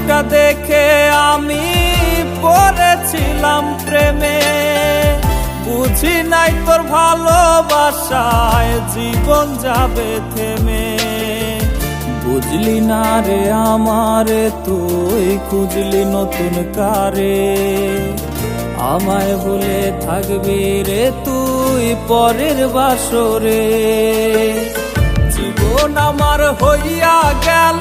মুখটা দেখে আমি পড়েছিলাম প্রেমে, বুঝি নাই তোর ভালোবাসায় জীবন যাবে থেমে। বুঝলি না রে আমারে তুই, খুঁজলি নতুন কারে, আমায় বলে থাকবি রে তুই পরের বাসরে। জীবন আমার হইয়া গেল